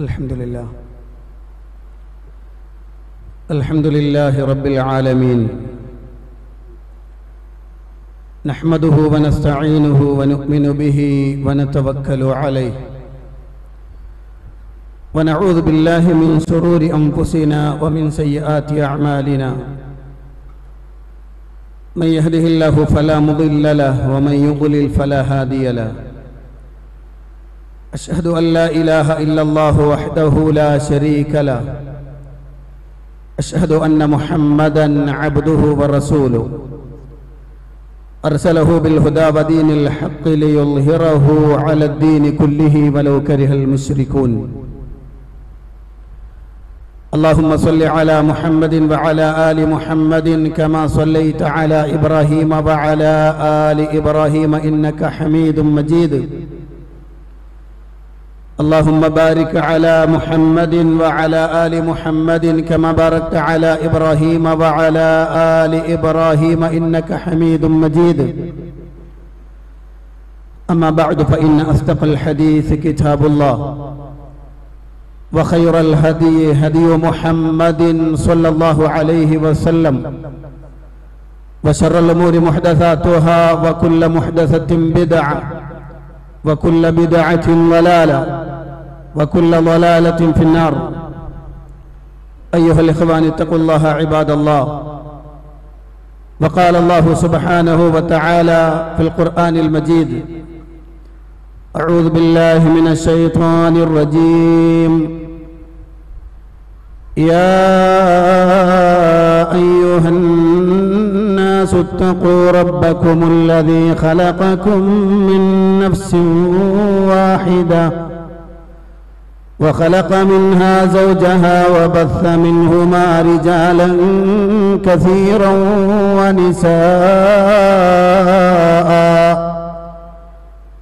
الحمد لله رب العالمين نحمده ونستعينه ونؤمن به ونتوكل عليه ونعوذ بالله من شرور أنفسنا ومن سيئات أعمالنا من يهده الله فلا مضل له ومن يضلل فلا هادي له أشهد أن لا إله إلا الله وحده لا شريك له أشهد أن محمدًا عبده ورسوله أرسله بالهدى ودين الحق ليظهره على الدين كله ولو كره المشركون اللهم صل على محمد وعلى آل محمد كما صليت على إبراهيم وعلى آل إبراهيم إنك حميد مجيد اللهم بارك على محمد وعلى آل محمد كما باركت على إبراهيم وعلى آل إبراهيم إنك حميد مجيد أما بعد فإن أصدق الحديث كتاب الله وخير الهدي هدي محمد صلى الله عليه وسلم وشر الأمور محدثاتها وكل محدثة بدعة وكل بدعة ضلالة وكل ضلالة في النار أيها الإخوان اتقوا الله عباد الله وقال الله سبحانه وتعالى في القرآن المجيد أعوذ بالله من الشيطان الرجيم يا أيها الناس اتقوا ربكم الذي خلقكم من نفس واحدة وخلق منها زوجها وبث منهما رجالا كثيرا ونساء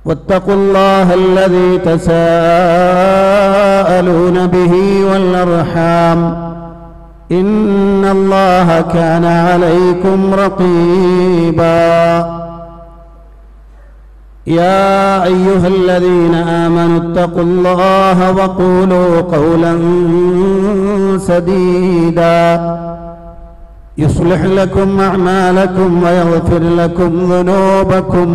واتقوا الله الذي تساءلون به والأرحام إن الله كان عليكم رقيبا يا أيها الذين آمنوا اتقوا الله وقولوا قولا سديدا يصلح لكم أعمالكم ويغفر لكم ذنوبكم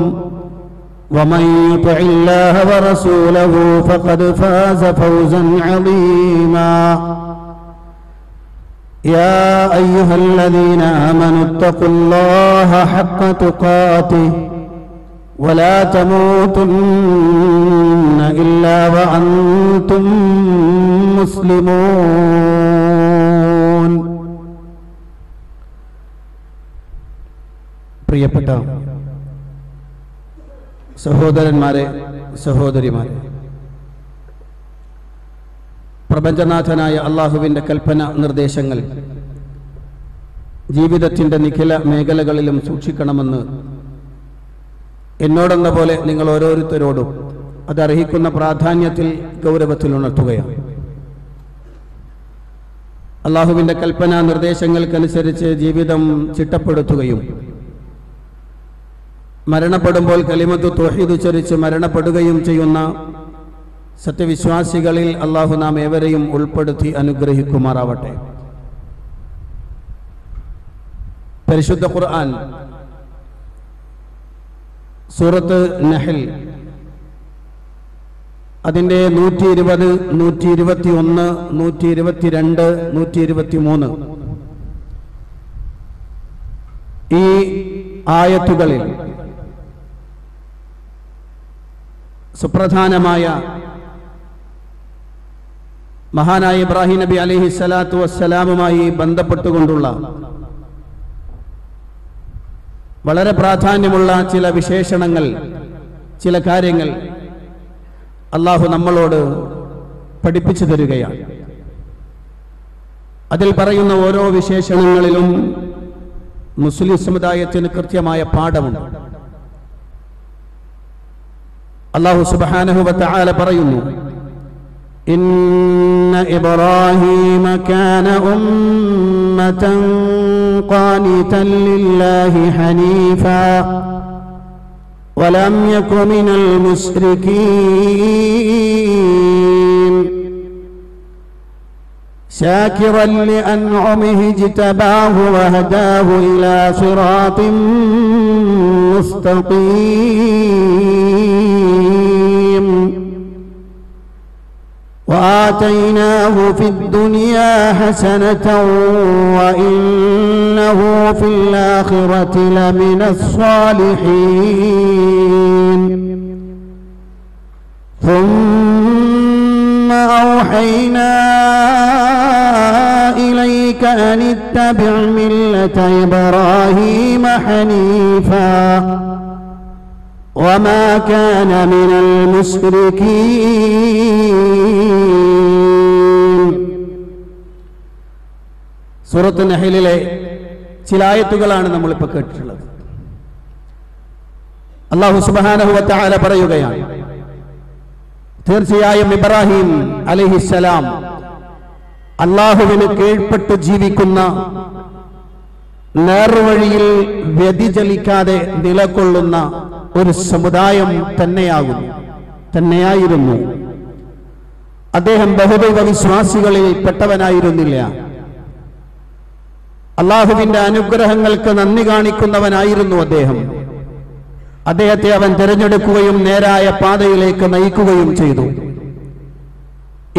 ومن يطع الله ورسوله فقد فاز فوزا عظيما يا أيها الذين آمنوا اتقوا الله حق تقاته ولا تموتن إلا وأنتم مسلمون പ്രിയപ്പെട്ട സഹോദരന്മാരെ സഹോദരിമാരെ, പ്രപഞ്ചനാഥനായ അള്ളാഹുവിൻ്റെ കൽപ്പന നിർദ്ദേശങ്ങൾ ജീവിതത്തിൻ്റെ നിഖില മേഖലകളിലും സൂക്ഷിക്കണമെന്ന് എന്നോടെന്ന പോലെ നിങ്ങൾ ഓരോരുത്തരോടും അതർഹിക്കുന്ന പ്രാധാന്യത്തിൽ ഗൗരവത്തിൽ ഉണർത്തുകയാണ്. അള്ളാഹുവിൻ്റെ കൽപ്പനാ നിർദ്ദേശങ്ങൾക്കനുസരിച്ച് ജീവിതം ചിട്ടപ്പെടുത്തുകയും മരണപ്പെടുമ്പോൾ കലിമത്തു തൗഹീദ് ഉച്ചരിച്ച് മരണപ്പെടുകയും ചെയ്യുന്ന സത്യവിശ്വാസികളിൽ അള്ളാഹു നാം ഏവരെയും ഉൾപ്പെടുത്തി അനുഗ്രഹിക്കുമാറാവട്ടെ. പരിശുദ്ധ ഖുർആൻ സൂറത്ത് നഹൽ അതിൻ്റെ 120, 121, 122, 123 ഈ ആയത്തുകളിൽ സുപ്രധാനമായ മഹാനായ ഇബ്രാഹിം നബി അലൈഹി സ്വലാത്തു വസ്സലാമുമായി ബന്ധപ്പെട്ടുകൊണ്ടുള്ള വളരെ പ്രാധാന്യമുള്ള ചില വിശേഷണങ്ങൾ, ചില കാര്യങ്ങൾ അള്ളാഹു നമ്മളോട് പഠിപ്പിച്ചു തരികയാണ്. അതിൽ പറയുന്ന ഓരോ വിശേഷണങ്ങളിലും മുസ്ലിം സമുദായത്തിന് കൃത്യമായ പാഠമുണ്ട്. അല്ലാഹു സുബ്ഹാനഹു വ തആല പറയുന്നു, ഇന്ന ഇബ്രാഹീമ കാന ഉമ്മതൻ ഖാനിതൻ ലില്ലാഹി ഹനീഫാ വലം യകു മിനൽ മുശ്രികീൻ شاكرا لأنعمه اجتباه وهداه إلى صراط مستقيم وآتيناه في الدنيا حسنة وإنه في الآخرة لمن الصالحين ثم أوحينا إليك أن اتبع ملة إبراهيم حنيفا وما كان من المشركين. സൂറത്ത് നഹലിലെ ചില ആയത്തുകളാണ് നമ്മൾ ഇപ്പോൾ കേട്ടിട്ടുള്ളത്. അല്ലാഹു സുബ്ഹാനഹു വ തആല പറയുകയാണ്, തീർച്ചയായും ഇബ്രാഹിം അലൈഹിസ്സലാം അല്ലാഹുവിന് കീഴ്പ്പെട്ട് ജീവിക്കുന്ന, നേർവഴിയിൽ വ്യതിചലിക്കാതെ നിലകൊള്ളുന്ന ഒരു സമുദായം തന്നെയായിരുന്നു. അദ്ദേഹം ബഹുദൈവ വിശ്വാസികളിൽ പെട്ടവനായിരുന്നില്ല. അല്ലാഹുവിന്റെ അനുഗ്രഹങ്ങൾക്ക് നന്ദി കാണിക്കുന്നവനായിരുന്നു അദ്ദേഹം. അദ്ദേഹത്തെ അവൻ തിരഞ്ഞെടുക്കുകയും നേരായ പാതയിലേക്ക് നയിക്കുകയും ചെയ്തു.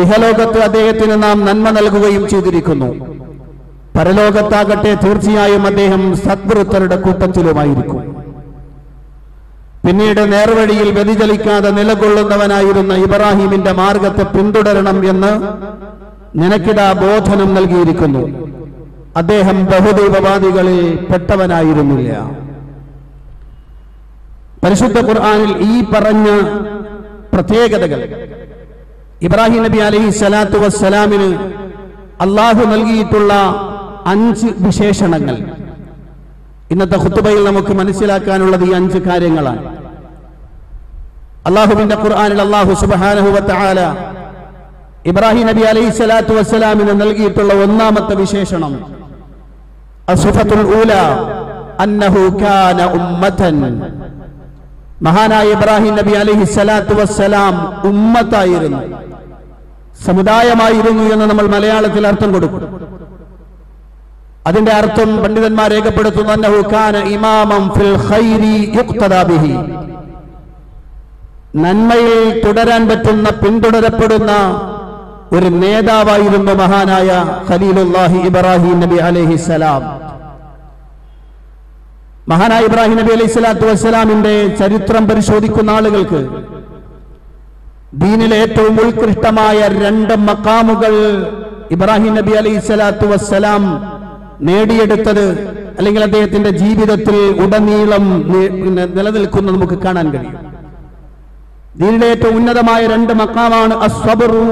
ഇഹലോകത്ത് അദ്ദേഹത്തിന് നാം നന്മ നൽകുകയും ചെയ്തിരിക്കുന്നു. പരലോകത്താകട്ടെ തീർച്ചയായും അദ്ദേഹം സദ്വൃത്തരുടെ കൂട്ടത്തിലുമായിരിക്കും. പിന്നീട് നേർവഴിയിൽ വ്യതിചലിക്കാതെ നിലകൊള്ളുന്നവനായിരുന്ന ഇബ്രാഹിമിന്റെ മാർഗത്തെ പിന്തുടരണം എന്ന് നിനക്കിതാ ബോധനം നൽകിയിരിക്കുന്നു. അദ്ദേഹം ബഹുദൈവവാദികളിൽ പെട്ടവനായിരുന്നില്ല. പരിശുദ്ധ ഖുർആനിൽ ഈ പറഞ്ഞ പ്രത്യേകതകൾ, ഇബ്രാഹിം നബി അലൈഹി സ്വലാത്തു വസ്സലാമിന് അള്ളാഹു നൽകിയിട്ടുള്ള 5 വിശേഷണങ്ങൾ, ഇന്നത്തെ ഖുതുബയിൽ നമുക്ക് മനസ്സിലാക്കാനുള്ളത് ഈ 5 കാര്യങ്ങളാണ്. അള്ളാഹുവിന്റെ ഖുർആനിൽ അള്ളാഹു സുബ്ഹാനഹു വ തആല ഇബ്രാഹിം നബി അലൈഹി സ്വലാത്തു വസ്സലാമിന് നൽകിയിട്ടുള്ള 1ാമത്തെ വിശേഷണം അസ്ഫത്തുൽ ഊല അന്നഹു കാന ഉമ്മതൻ. മഹാനായ ഇബ്രാഹിം നബി അലൈഹി സ്വലാത്തു വസ്സലാം ഉമ്മത്തായിരുന്നു, സമുദായമായിരുന്നു എന്ന് നമ്മൾ മലയാളത്തിൽ അർത്ഥം കൊടുക്കും. അതിന്റെ അർത്ഥം പണ്ഡിതന്മാർ രേഖപ്പെടുത്തുന്നു, അന്നഹു കാന ഇമാമൻ ഫിൽ ഖൈരി യുഖ്തദാ ബിഹി. നന്മയിൽ തുടരാൻ പറ്റുന്ന, പിന്തുടരപ്പെടുന്ന ഒരു നേതാവായിരുന്നു മഹാനായ ഖലീലുല്ലാഹി ഇബ്രാഹിം നബി അലൈഹിസ്സലാം. മഹാനായ ഇബ്രാഹിം നബി അലൈഹി സ്വലാത്തു വസ്സലാമിന്റെ ചരിത്രം പരിശോധിക്കുന്ന ആളുകൾക്ക് ദീനിലെ ഏറ്റവും ഉത്കൃഷ്ടമായ 2 മഖാമുകൾ ഇബ്രാഹിം നബി അലൈഹി സ്വലാത്തു വസ്സലാം നേടിയെടുത്തത്, അല്ലെങ്കിൽ അദ്ദേഹത്തിന്റെ ജീവിതത്തിൽ ഉടനീളം നിലനിൽക്കുന്ന നമുക്ക് കാണാൻ കഴിയും. ദീനിലെ ഏറ്റവും ഉന്നതമായ 2 മഖാമാണ് അസ്സബ്റു,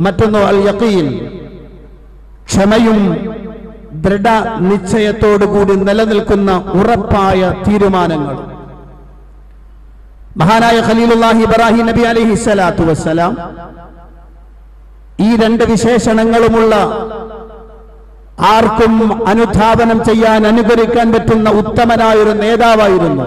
മറ്റൊന്ന് അൽ യഖീൻ, ക്ഷമയും ദൃഢ നിശ്ചയത്തോടുകൂടി നിലനിൽക്കുന്ന ഉറപ്പായ തീരുമാനങ്ങൾ. മഹാനായ ഖലീലുല്ലാഹി ഇബ്രാഹിം നബി അലൈഹി സ്വലാത്തു വസ്സലാം ഈ 2 വിശേഷണങ്ങളുമുള്ള, ആർക്കും അനുധാവനം ചെയ്യാൻ, അനുകരിക്കാൻ പറ്റുന്ന ഉത്തമനായൊരു നേതാവായിരുന്നു.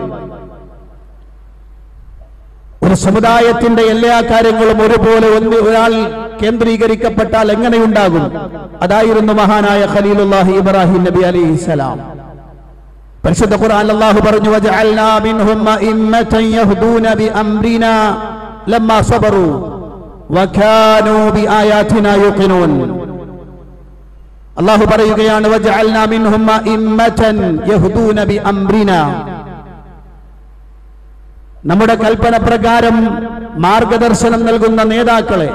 ഒരു സമുദായത്തിന്റെ എല്ലാ കാര്യങ്ങളും ഒരുപോലെ ഒരാൾ കേന്ദ്രീകരിക്കപ്പെട്ടാൽ എങ്ങനെയുണ്ടാകും? അതായിരുന്നു മഹാനായ ഖലീലുല്ലാഹി ഇബ്രാഹിം നബി അലൈഹിസ്സലാം. പരിശുദ്ധ ഖുർആനിൽ അല്ലാഹു പറഞ്ഞു, വജഅൽനാ മിൻഹും അഇമ്മതൻ യഹ്ദൂന ബിഅംരിനാ ലമ്മാ സബറു വകാനൂ ബിആയാതിനാ യുഖിനൂൻ. അല്ലാഹു പറയുകയാണ്, വജഅൽനാ മിൻഹും അഇമ്മതൻ യഹ്ദൂന ബിഅംരിനാ. നമ്മുടെ കൽപ്പന പ്രകാരം മാർഗദർശനം നൽകുന്ന നേതാക്കളെ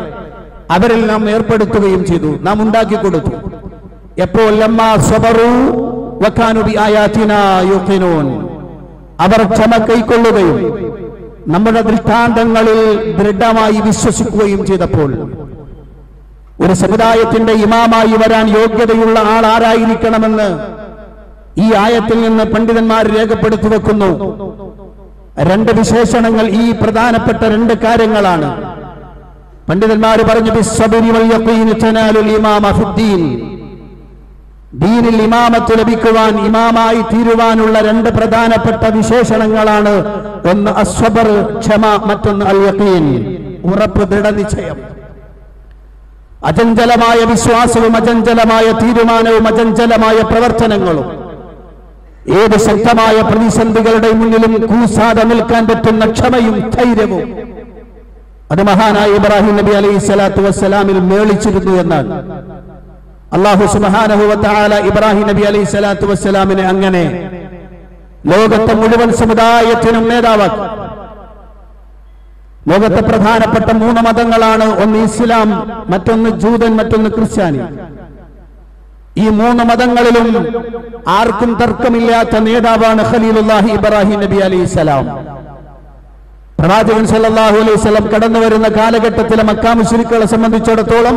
അവരിൽ നാം ഏർപ്പെടുത്തുകയും ചെയ്തു, നാം ഉണ്ടാക്കി കൊടുത്തു. എപ്പോൾ? ലമ്മാ സബറു വകാനൂ ബിആയാതിനാ യുഖിനൂൻ. അവർ ക്ഷമ കൈക്കൊള്ളുകയും നമ്മുടെ ദൃഷ്ടാന്തങ്ങളിൽ ദൃഢമായി വിശ്വസിക്കുകയും ചെയ്തപ്പോൾ. ഒരു സമുദായത്തിന്റെ ഇമാമായി വരാൻ യോഗ്യതയുള്ള ആൾ ആരായിരിക്കണമെന്ന് ഈ ആയത്തിൽ നിന്ന് പണ്ഡിതന്മാർ രേഖപ്പെടുത്തി വെക്കുന്നു. 2 വിശേഷണങ്ങൾ, ഈ പ്രധാനപ്പെട്ട 2 കാര്യങ്ങളാണ്. പണ്ഡിതന്മാർ പറഞ്ഞു, ബിസ്സബ്രി വൽ യഖീൻ തനാലുൽ ഇമാമ ഫിദ്ദീൻ. ദീനിൽ ഇമാമത്ത് ലഭിക്കുവാൻ, ഇമാമായി തീരുവാനുള്ള 2 പ്രധാനപ്പെട്ട വിശേഷണങ്ങളാണ്. ഒന്ന് അസ്സബ്ർ, ക്ഷമ, മറ്റൊന്ന് അൽ യഖീൻ, ഉറപ്പ്, ദൃഢനിശ്ചയം. അചഞ്ചലമായ വിശ്വാസവും അചഞ്ചലമായ തീരുമാനവും അചഞ്ചലമായ പ്രവർത്തനങ്ങളും ഏത് ശക്തമായ പ്രതിസന്ധികളുടെ മുന്നിലും കൂസാതെ നിൽക്കാൻ പറ്റുന്ന ക്ഷമയും ധൈര്യവും അത് മഹാനായ ഇബ്രാഹിം നബി അലൈഹി സ്വലാത്തു വസ്സലാമിൽ മേളിച്ചിരുന്നു എന്നാണ്. അല്ലാഹു സുബ്ഹാനഹു വ തആല ഇബ്രാഹിം നബി അലൈഹി സ്വലാത്തു വസ്സലാമിനെ അങ്ങനെ ലോകത്തെ മുഴുവൻ സമുദായത്തിനും നേതാവാക്കി. ലോകത്തെ പ്രധാനപ്പെട്ട 3 മതങ്ങളാണ്, ഒന്ന് ഇസ്ലാം, മറ്റൊന്ന് ജൂതൻ, മറ്റൊന്ന് ക്രിസ്ത്യാനി. ഈ 3 മതങ്ങളിലും ആർക്കും തർക്കമില്ലാത്ത നേതാവാണ് ഖലീലുല്ലാഹി ഇബ്രാഹിം നബി അലൈഹിസ്സലാം. പ്രവാചകൻ സല്ലല്ലാഹു അലൈഹി വസല്ലം കടന്നു വരുന്ന കാലഘട്ടത്തിലെ മക്കാ മുശ്രിക്കുകളെ സംബന്ധിച്ചിടത്തോളം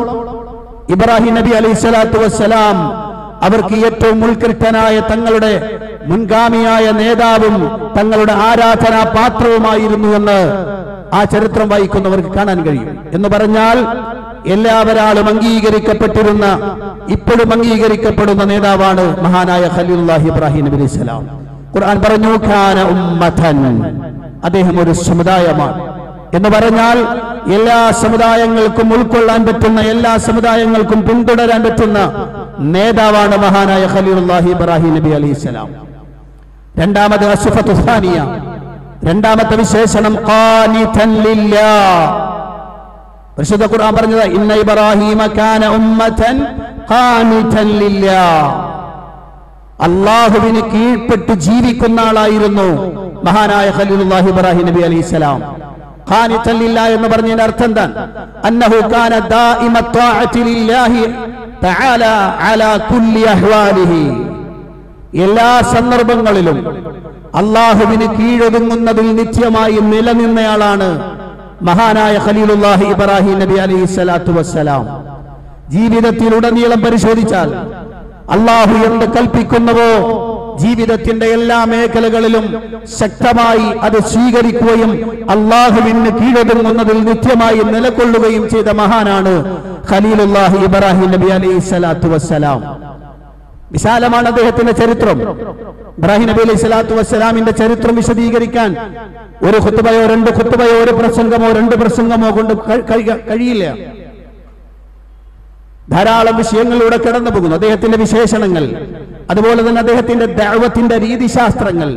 ഇബ്രാഹിം നബി അലൈഹിസ്സലാത്തു വസ്സലാം അവർക്ക് ഏറ്റവും ഉത്കൃഷ്ടനായ തങ്ങളുടെ മുൻഗാമിയായ നേതാവും തങ്ങളുടെ ആരാധനാ പാത്രവുമായിരുന്നു എന്ന് ആ ചരിത്രം വായിക്കുന്നവർക്ക് കാണാൻ കഴിയും. എന്ന് പറഞ്ഞാൽ എല്ലാവരാലും അംഗീകരിക്കപ്പെട്ടിരുന്ന, ഇപ്പോഴും അംഗീകരിക്കപ്പെടുന്ന നേതാവാണ് മഹാനായ ഖലീലുല്ലാഹി ഇബ്രാഹിം നബി അലൈഹിസ്സലാം. ഖുർആൻ പറഞ്ഞു കാന ഉമ്മതൻ, അദ്ദേഹം ഒരു സമുദായമാണ്. എന്ന് പറഞ്ഞാൽ എല്ലാ സമുദായങ്ങൾക്കും ഉൾക്കൊള്ളാൻ പറ്റുന്ന, എല്ലാ സമുദായങ്ങൾക്കും പിന്തുടരാൻ പറ്റുന്ന നേതാവാണ് മഹാനായ ഖലീലുല്ലാഹി ഇബ്രാഹിം നബി അലൈഹിസ്സലാം. രണ്ടാമത് അസ്ഫത്തു സാനിയ, രണ്ടാമത്തെ വിശേഷണം ഖാനിതൻ ലില്ലാഹ്. പരിശുദ്ധ ഖുർആൻ പറഞ്ഞത് ഇന്ന ഇബ്രാഹീമ കാന ഉമ്മതൻ ഖാനിതൻ ലില്ലാഹ്, അല്ലാഹുവിന് കീഴ്പ്പെട്ട് ജീവിക്കുന്ന ആളായിരുന്നു മഹാനായ ഖലീലുല്ലാഹി ഇബ്രാഹിം നബി അലൈഹിസ്സലാം. ഖാനിതൻ ലില്ലാഹ് എന്ന് പറഞ്ഞതിന്റെ അർത്ഥം എന്താണ്? അന്നഹു കാന ദായിമ ത്വാഅതി ലില്ലാഹി തആല അലാ കുല്ലി അഹ്വാലിഹി, എല്ലാ സന്ദർഭങ്ങളിലും അല്ലാഹുവിന് കീഴൊതുങ്ങുന്നതിൽ നിത്യമായി നിലനിന്നയാളാണ് മഹാനായ ഖലീലുല്ലാഹി ഇബ്രാഹിം നബി അലൈഹിസ്സലാത്തു വസ്സലാം. ജീവിതത്തിലുടനീളം പരിശോധിച്ചാൽ അല്ലാഹു എന്ത് കൽപ്പിക്കുന്നുവോ ജീവിതത്തിന്റെ എല്ലാ മേഖലകളിലും ശക്തമായി അത് സ്വീകരിക്കുകയും അല്ലാഹുവിന് കീഴൊതുങ്ങുന്നതിൽ നിത്യമായി നിലകൊള്ളുകയും ചെയ്ത മഹാനാണ് ഖലീലുല്ലാഹി ഇബ്രാഹിം നബി അലൈഹിസ്സലാത്തു വസ്സലാം. വിശാലമാണ് അദ്ദേഹത്തിന്റെ ചരിത്രം. ഇബ്രാഹിം നബി അലൈഹി സ്വലാത്തു വസ്സലാമിന്റെ ചരിത്രം വിശദീകരിക്കാൻ ഒരു ഖുത്ബയോ 2 ഖുത്ബയോ ഒരു പ്രസംഗമോ 2 പ്രസംഗമോ കൊണ്ട് കഴിയില്ല. ധാരാളം വിഷയങ്ങളിലൂടെ കടന്നു പോകുന്നു. അദ്ദേഹത്തിന്റെ വിശേഷണങ്ങൾ, അതുപോലെ തന്നെ അദ്ദേഹത്തിന്റെ ദഅവത്തിന്റെ രീതിശാസ്ത്രങ്ങൾ,